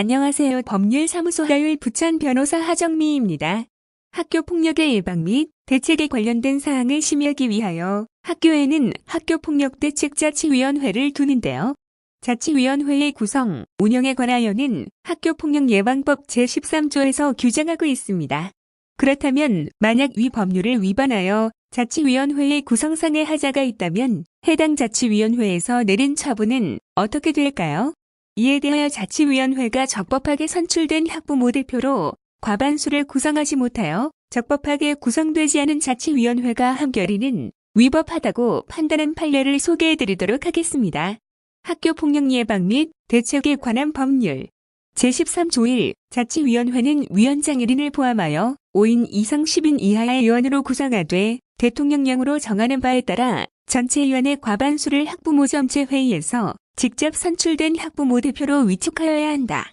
안녕하세요. 법률사무소 하율 부천 변호사 하정미입니다. 학교 폭력의 예방 및 대책에 관련된 사항을 심의하기 위하여 학교에는 학교폭력대책자치위원회를 두는데요. 자치위원회의 구성, 운영에 관하여는 학교폭력예방법 제13조에서 규정하고 있습니다. 그렇다면 만약 위 법률을 위반하여 자치위원회의 구성상에 하자가 있다면 해당 자치위원회에서 내린 처분은 어떻게 될까요? 이에 대하여 자치위원회가 적법하게 선출된 학부모 대표로 과반수를 구성하지 못하여 적법하게 구성되지 않은 자치위원회가 한 결의는 위법하다고 판단한 판례를 소개해드리도록 하겠습니다. 학교폭력 예방 및 대책에 관한 법률 제13조 1 자치위원회는 위원장 1인을 포함하여 5인 이상 10인 이하의 위원으로 구성하되 대통령령으로 정하는 바에 따라 전체 위원의 과반수를 학부모 전체 회의에서 직접 선출된 학부모 대표로 위촉하여야 한다.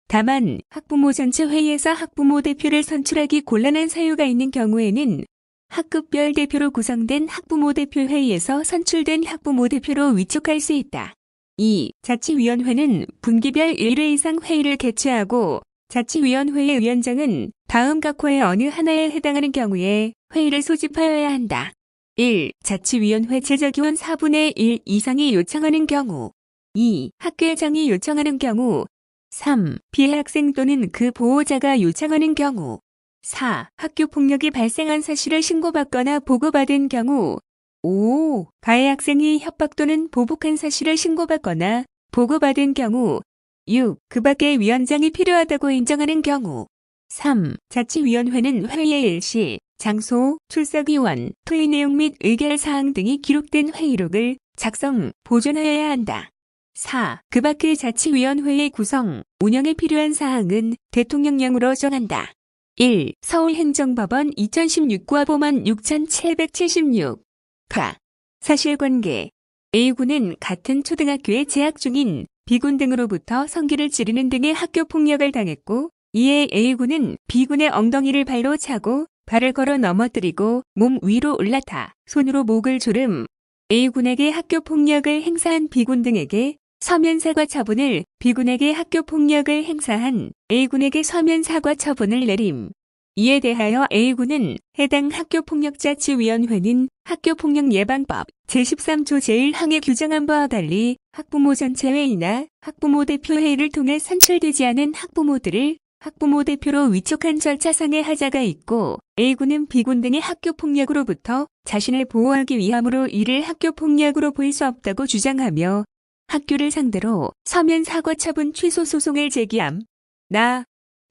다만 학부모 전체 회의에서 학부모 대표를 선출하기 곤란한 사유가 있는 경우에는 학급별 대표로 구성된 학부모 대표 회의에서 선출된 학부모 대표로 위촉할 수 있다. 2. 자치위원회는 분기별 1회 이상 회의를 개최하고 자치위원회의 위원장은 다음 각 호의 어느 하나에 해당하는 경우에 회의를 소집하여야 한다. 1. 자치위원회 제적위원 4분의 1 이상이 요청하는 경우 2. 학교회장이 요청하는 경우 3. 피해 학생 또는 그 보호자가 요청하는 경우 4. 학교폭력이 발생한 사실을 신고받거나 보고받은 경우 5. 가해 학생이 협박 또는 보복한 사실을 신고받거나 보고받은 경우 6. 그 밖에 위원장이 필요하다고 인정하는 경우 3. 자치위원회는 회의의 일시, 장소, 출석위원, 토의 내용 및 의결사항 등이 기록된 회의록을 작성, 보존하여야 한다. 4. 그 밖의 자치위원회의 구성, 운영에 필요한 사항은 대통령령으로 정한다. 1. 서울행정법원 2016구하보만 6776 가. 사실관계 A군은 같은 초등학교에 재학 중인 B군 등으로부터 성기를 찌르는 등의 학교폭력을 당했고 이에 A군은 B군의 엉덩이를 발로 차고 발을 걸어 넘어뜨리고 몸 위로 올라타 손으로 목을 조름 A군에게 학교폭력을 행사한 B군 등에게 서면 사과 처분을 B군에게 학교폭력을 행사한 A군에게 서면 사과 처분을 내림. 이에 대하여 A군은 해당 학교폭력자치위원회는 학교폭력예방법 제13조 제1항에 규정한 바와 달리 학부모 전체 회의나 학부모 대표 회의를 통해 선출되지 않은 학부모들을 학부모 대표로 위촉한 절차상의 하자가 있고 A군은 B군 등의 학교폭력으로부터 자신을 보호하기 위함으로 이를 학교폭력으로 볼 수 없다고 주장하며 학교를 상대로 서면 사과 처분 취소 소송을 제기함.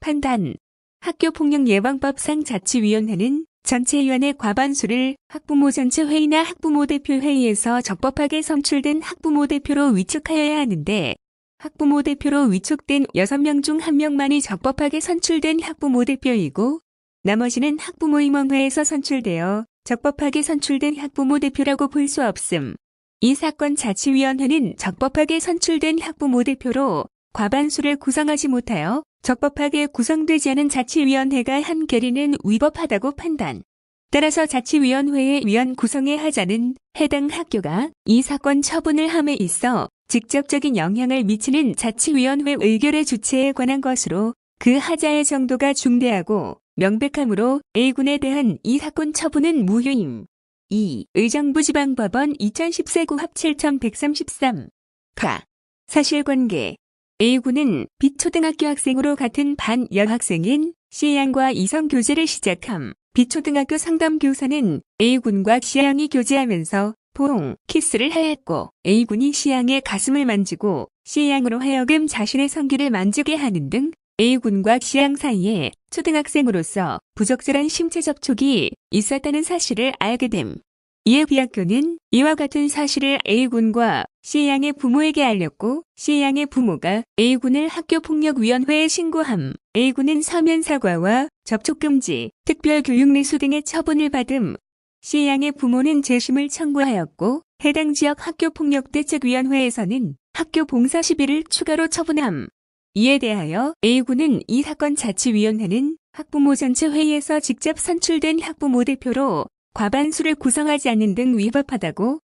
판단 학교폭력예방법상 자치위원회는 전체 위원의 과반수를 학부모 전체 회의나 학부모 대표 회의에서 적법하게 선출된 학부모 대표로 위촉하여야 하는데 학부모 대표로 위촉된 6명 중 1명만이 적법하게 선출된 학부모 대표이고 나머지는 학부모임원회에서 선출되어 적법하게 선출된 학부모 대표라고 볼 수 없음. 이 사건 자치위원회는 적법하게 선출된 학부모 대표로 과반수를 구성하지 못하여 적법하게 구성되지 않은 자치위원회가 한 결의는 위법하다고 판단. 따라서 자치위원회의 위원 구성의 하자는 해당 학교가 이 사건 처분을 함에 있어 직접적인 영향을 미치는 자치위원회 의결의 주체에 관한 것으로 그 하자의 정도가 중대하고 명백하므로 A군에 대한 이 사건 처분은 무효임. 2. 의정부지방법원 2014구합 7133 가. 사실관계 A군은 B초등학교 학생으로 같은 반 여학생인 C양과 이성 교제를 시작함. B초등학교 상담교사는 A군과 C양이 교제하면서 포옹, 키스를 하였고 A군이 C양의 가슴을 만지고 C양으로 하여금 자신의 성기를 만지게 하는 등 A군과 C양 사이에 초등학생으로서 부적절한 신체 접촉이 있었다는 사실을 알게 됨. 이에 B학교는 이와 같은 사실을 A군과 C양의 부모에게 알렸고 C양의 부모가 A군을 학교폭력위원회에 신고함. A군은 서면 사과와 접촉금지, 특별교육내수 등의 처분을 받음. C양의 부모는 재심을 청구하였고 해당 지역 학교폭력대책위원회에서는 학교 봉사 시비를 추가로 처분함. 이에 대하여 A군은 이 사건 자치위원회는 학부모 전체 회의에서 직접 선출된 학부모 대표로 과반수를 구성하지 않는 등 위법하다고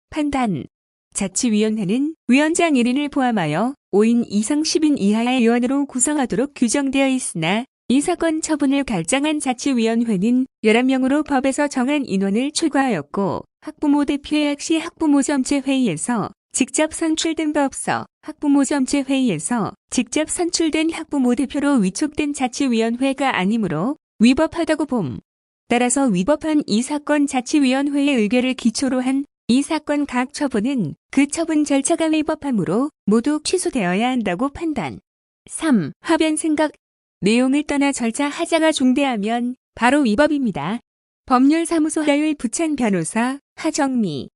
판단. 자치위원회는 위원장 1인을 포함하여 5인 이상 10인 이하의 의원으로 구성하도록 규정되어 있으나 이 사건 처분을 결정한 자치위원회는 11명으로 법에서 정한 인원을 초과하였고 학부모 대표의 시 학부모전체회의에서 직접 선출된 바 없어 학부모전체회의에서 직접 선출된 학부모 대표로 위촉된 자치위원회가 아니므로 위법하다고 봄. 따라서 위법한 이 사건 자치위원회의 의결을 기초로 한 이 사건 각 처분은 그 처분 절차가 위법하므로 모두 취소되어야 한다고 판단. 3. 하변 생각. 내용을 떠나 절차 하자가 중대하면 바로 위법입니다. 법률사무소 하율 부천 변호사 하정미